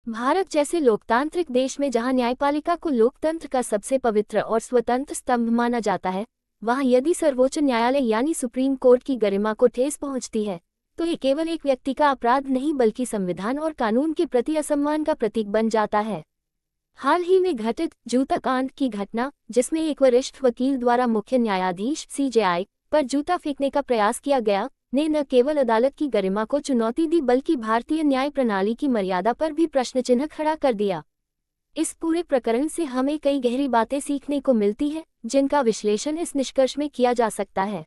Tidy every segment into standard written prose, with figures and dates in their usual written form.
भारत जैसे लोकतांत्रिक देश में जहां न्यायपालिका को लोकतंत्र का सबसे पवित्र और स्वतंत्र स्तंभ माना जाता है, वहां यदि सर्वोच्च न्यायालय यानी सुप्रीम कोर्ट की गरिमा को ठेस पहुंचती है, तो ये केवल एक व्यक्ति का अपराध नहीं बल्कि संविधान और कानून के प्रति असम्मान का प्रतीक बन जाता है। हाल ही में घटित जूता कांड की घटना, जिसमें एक वरिष्ठ वकील द्वारा मुख्य न्यायाधीश (CJI) पर जूता फेंकने का प्रयास किया गया, ने न केवल अदालत की गरिमा को चुनौती दी बल्कि भारतीय न्याय प्रणाली की मर्यादा पर भी प्रश्नचिन्ह खड़ा कर दिया। इस पूरे प्रकरण से हमें कई गहरी बातें सीखने को मिलती हैं, जिनका विश्लेषण इस निष्कर्ष में किया जा सकता है।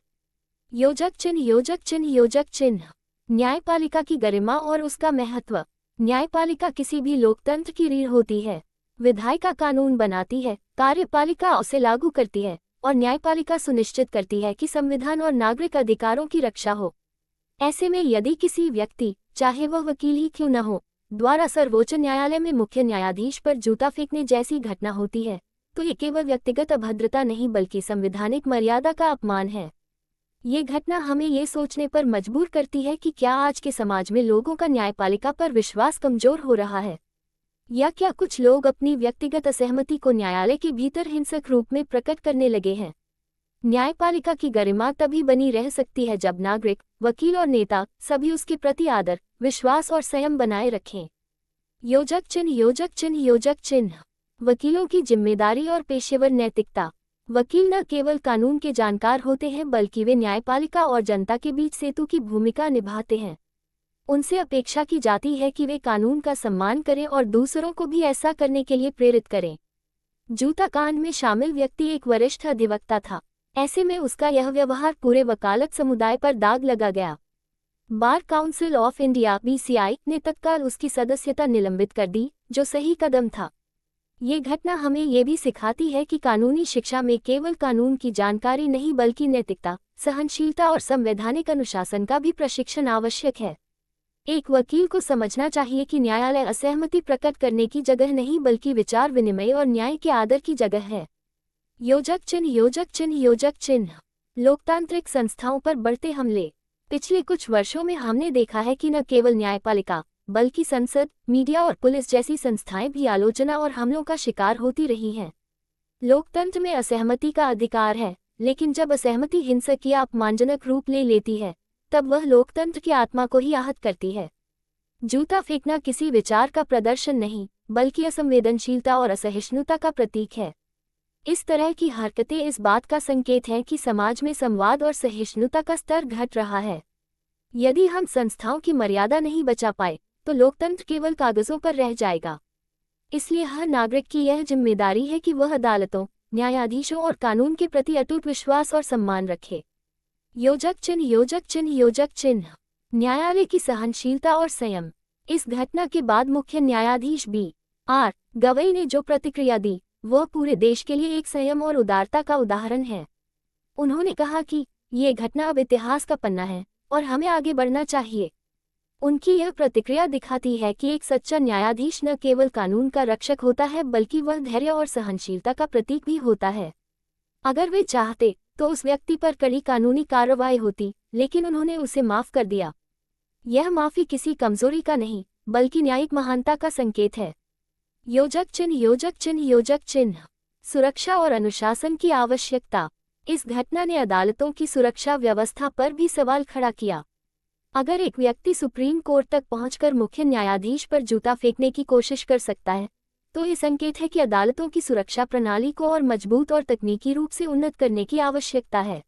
योजक चिन्ह, योजक चिन्ह, योजक चिन्ह। न्यायपालिका की गरिमा और उसका महत्व। न्यायपालिका किसी भी लोकतंत्र की रीढ़ होती है। विधायिका कानून बनाती है, कार्यपालिका उसे लागू करती है और न्यायपालिका सुनिश्चित करती है कि संविधान और नागरिक अधिकारों की रक्षा हो। ऐसे में यदि किसी व्यक्ति, चाहे वह वकील ही क्यों न हो, द्वारा सर्वोच्च न्यायालय में मुख्य न्यायाधीश पर जूता फेंकने जैसी घटना होती है, तो ये केवल व्यक्तिगत अभद्रता नहीं बल्कि संवैधानिक मर्यादा का अपमान है। ये घटना हमें ये सोचने पर मजबूर करती है कि क्या आज के समाज में लोगों का न्यायपालिका पर विश्वास कमजोर हो रहा है, या क्या कुछ लोग अपनी व्यक्तिगत असहमति को न्यायालय के भीतर हिंसक रूप में प्रकट करने लगे हैं। न्यायपालिका की गरिमा तभी बनी रह सकती है जब नागरिक, वकील और नेता सभी उसके प्रति आदर, विश्वास और संयम बनाए रखें। योजक चिन्ह, योजक चिन्ह, योजक चिन्ह। वकीलों की जिम्मेदारी और पेशेवर नैतिकता। वकील न केवल कानून के जानकार होते हैं बल्कि वे न्यायपालिका और जनता के बीच सेतु की भूमिका निभाते हैं। उनसे अपेक्षा की जाती है कि वे कानून का सम्मान करें और दूसरों को भी ऐसा करने के लिए प्रेरित करें। जूता कांड में शामिल व्यक्ति एक वरिष्ठ अधिवक्ता था। ऐसे में उसका यह व्यवहार पूरे वकालत समुदाय पर दाग लगा गया। Bar council of India (BCI) ने तत्काल उसकी सदस्यता निलंबित कर दी, जो सही कदम था। ये घटना हमें ये भी सिखाती है कि कानूनी शिक्षा में केवल कानून की जानकारी नहीं बल्कि नैतिकता, सहनशीलता और संवैधानिक अनुशासन का भी प्रशिक्षण आवश्यक है। एक वकील को समझना चाहिए कि न्यायालय असहमति प्रकट करने की जगह नहीं बल्कि विचार विनिमय और न्याय के आदर की जगह है। योजक चिन्ह, योजक चिन्ह, योजक चिन्ह। लोकतांत्रिक संस्थाओं पर बढ़ते हमले। पिछले कुछ वर्षों में हमने देखा है कि न केवल न्यायपालिका बल्कि संसद, मीडिया और पुलिस जैसी संस्थाएं भी आलोचना और हमलों का शिकार होती रही हैं। लोकतंत्र में असहमति का अधिकार है, लेकिन जब असहमति हिंसक या अपमानजनक रूप ले लेती है, तब वह लोकतंत्र की आत्मा को ही आहत करती है। जूता फेंकना किसी विचार का प्रदर्शन नहीं, बल्कि असंवेदनशीलता और असहिष्णुता का प्रतीक है। इस तरह की हरकतें इस बात का संकेत हैं कि समाज में संवाद और सहिष्णुता का स्तर घट रहा है। यदि हम संस्थाओं की मर्यादा नहीं बचा पाए, तो लोकतंत्र केवल कागजों पर रह जाएगा। इसलिए हर नागरिक की यह जिम्मेदारी है कि वह अदालतों, न्यायाधीशों और कानून के प्रति अटूट विश्वास और सम्मान रखे। योजक चिन्ह, योजक चिन्ह, योजक चिन्ह। न्यायालय की सहनशीलता और संयम। इस घटना के बाद मुख्य न्यायाधीश B.R. गवई ने जो प्रतिक्रिया दी, वह पूरे देश के लिए एक संयम और उदारता का उदाहरण है। उन्होंने कहा कि ये घटना अब इतिहास का पन्ना है और हमें आगे बढ़ना चाहिए। उनकी यह प्रतिक्रिया दिखाती है कि एक सच्चा न्यायाधीश न केवल कानून का रक्षक होता है बल्कि वह धैर्य और सहनशीलता का प्रतीक भी होता है। अगर वे चाहते तो उस व्यक्ति पर कड़ी कानूनी कार्रवाई होती, लेकिन उन्होंने उसे माफ कर दिया। यह माफी किसी कमजोरी का नहीं बल्कि न्यायिक महानता का संकेत है। योजक चिन्ह, योजक चिन्ह, योजक चिन्ह। सुरक्षा और अनुशासन की आवश्यकता। इस घटना ने अदालतों की सुरक्षा व्यवस्था पर भी सवाल खड़ा किया। अगर एक व्यक्ति सुप्रीम कोर्ट तक पहुंचकर मुख्य न्यायाधीश पर जूता फेंकने की कोशिश कर सकता है, तो ये संकेत है कि अदालतों की सुरक्षा प्रणाली को और मजबूत और तकनीकी रूप से उन्नत करने की आवश्यकता है।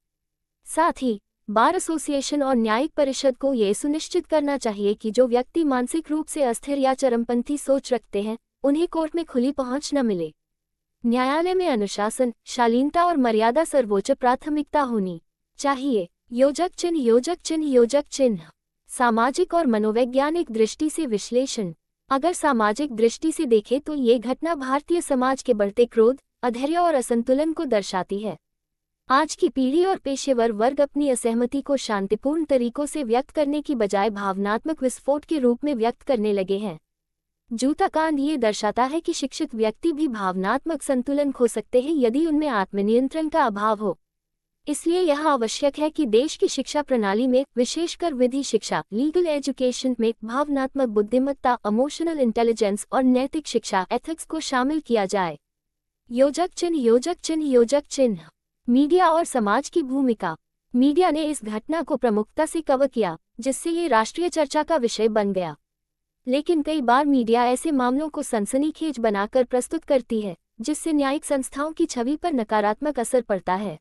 साथ ही बार एसोसिएशन और न्यायिक परिषद को ये सुनिश्चित करना चाहिए कि जो व्यक्ति मानसिक रूप से अस्थिर या चरमपंथी सोच रखते हैं, उन्हें कोर्ट में खुली पहुंच न मिले। न्यायालय में अनुशासन, शालीनता और मर्यादा सर्वोच्च प्राथमिकता होनी चाहिए। योजक चिन्ह, योजक चिन्ह, योजक चिन्ह। सामाजिक और मनोवैज्ञानिक दृष्टि से विश्लेषण। अगर सामाजिक दृष्टि से देखें तो ये घटना भारतीय समाज के बढ़ते क्रोध, अधैर्य और असंतुलन को दर्शाती है। आज की पीढ़ी और पेशेवर वर्ग अपनी असहमति को शांतिपूर्ण तरीकों से व्यक्त करने की बजाय भावनात्मक विस्फोट के रूप में व्यक्त करने लगे हैं। जूता कांड ये दर्शाता है कि शिक्षित व्यक्ति भी भावनात्मक संतुलन खो सकते हैं यदि उनमें आत्मनियंत्रण का अभाव हो। इसलिए यह आवश्यक है कि देश की शिक्षा प्रणाली में, विशेषकर विधि शिक्षा लीगल एजुकेशन में, भावनात्मक बुद्धिमत्ता इमोशनल इंटेलिजेंस और नैतिक शिक्षा एथिक्स को शामिल किया जाए। योजक चिन्ह योजक चिन्ह योजक चिन्ह मीडिया और समाज की भूमिका। मीडिया ने इस घटना को प्रमुखता से कवर किया, जिससे ये राष्ट्रीय चर्चा का विषय बन गया। लेकिन कई बार मीडिया ऐसे मामलों को सनसनीखेज बनाकर प्रस्तुत करती है, जिससे न्यायिक संस्थाओं की छवि पर नकारात्मक असर पड़ता है।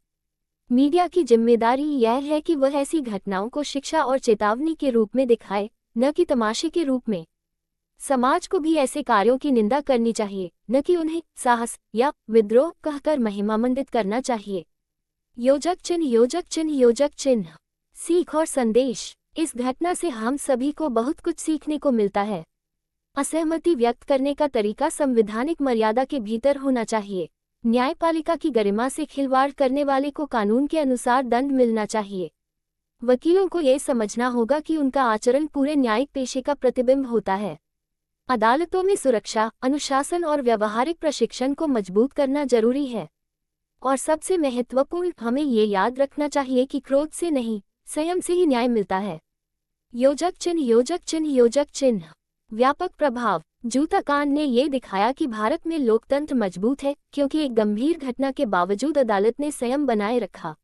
मीडिया की जिम्मेदारी यह है कि वह ऐसी घटनाओं को शिक्षा और चेतावनी के रूप में दिखाए, न कि तमाशे के रूप में। समाज को भी ऐसे कार्यों की निंदा करनी चाहिए, न कि उन्हें साहस या विद्रोह कहकर महिमामंडित करना चाहिए। योजक चिन्ह योजक चिन्ह योजक चिन्ह सीख और संदेश। इस घटना से हम सभी को बहुत कुछ सीखने को मिलता है। असहमति व्यक्त करने का तरीका संवैधानिक मर्यादा के भीतर होना चाहिए। न्यायपालिका की गरिमा से खिलवाड़ करने वाले को कानून के अनुसार दंड मिलना चाहिए। वकीलों को यह समझना होगा कि उनका आचरण पूरे न्यायिक पेशे का प्रतिबिंब होता है। अदालतों में सुरक्षा, अनुशासन और व्यावहारिक प्रशिक्षण को मजबूत करना जरूरी है। और सबसे महत्वपूर्ण, हमें ये याद रखना चाहिए कि क्रोध से नहीं, संयम से ही न्याय मिलता है। योजक चिन्ह योजक चिन्ह योजक चिन्ह व्यापक प्रभाव। जूता कांड ने ये दिखाया कि भारत में लोकतंत्र मजबूत है, क्योंकि एक गंभीर घटना के बावजूद अदालत ने संयम बनाए रखा।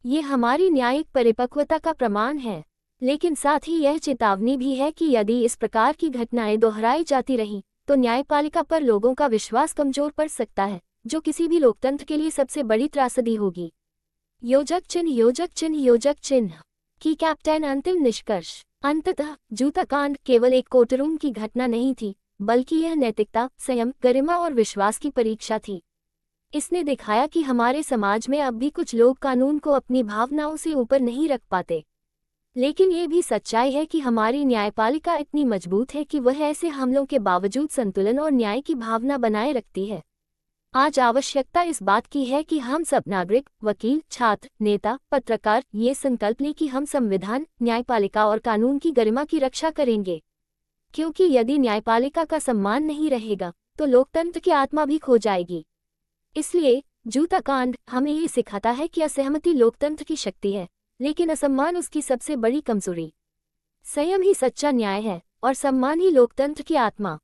ये हमारी न्यायिक परिपक्वता का प्रमाण है, लेकिन साथ ही यह चेतावनी भी है कि यदि इस प्रकार की घटनाएं दोहराई जाती रहीं, तो न्यायपालिका पर लोगों का विश्वास कमजोर पड़ सकता है, जो किसी भी लोकतंत्र के लिए सबसे बड़ी त्रासदी होगी। योजक चिन्ह योजक चिन्ह योजक चिन्ह की कैप्टन अंतिम निष्कर्ष। अंततः जूता कांड केवल एक कोर्टरूम की घटना नहीं थी, बल्कि यह नैतिकता, संयम, गरिमा और विश्वास की परीक्षा थी। इसने दिखाया कि हमारे समाज में अब भी कुछ लोग कानून को अपनी भावनाओं से ऊपर नहीं रख पाते। लेकिन ये भी सच्चाई है कि हमारी न्यायपालिका इतनी मजबूत है कि वह ऐसे हमलों के बावजूद संतुलन और न्याय की भावना बनाए रखती है। आज आवश्यकता इस बात की है कि हम सब नागरिक, वकील, छात्र, नेता, पत्रकार ये संकल्प लें कि हम संविधान, न्यायपालिका और कानून की गरिमा की रक्षा करेंगे। क्योंकि यदि न्यायपालिका का सम्मान नहीं रहेगा, तो लोकतंत्र की आत्मा भी खो जाएगी। इसलिए जूता कांड हमें ये सिखाता है कि असहमति लोकतंत्र की शक्ति है, लेकिन असम्मान उसकी सबसे बड़ी कमजोरी। संयम ही सच्चा न्याय है और सम्मान ही लोकतंत्र की आत्मा।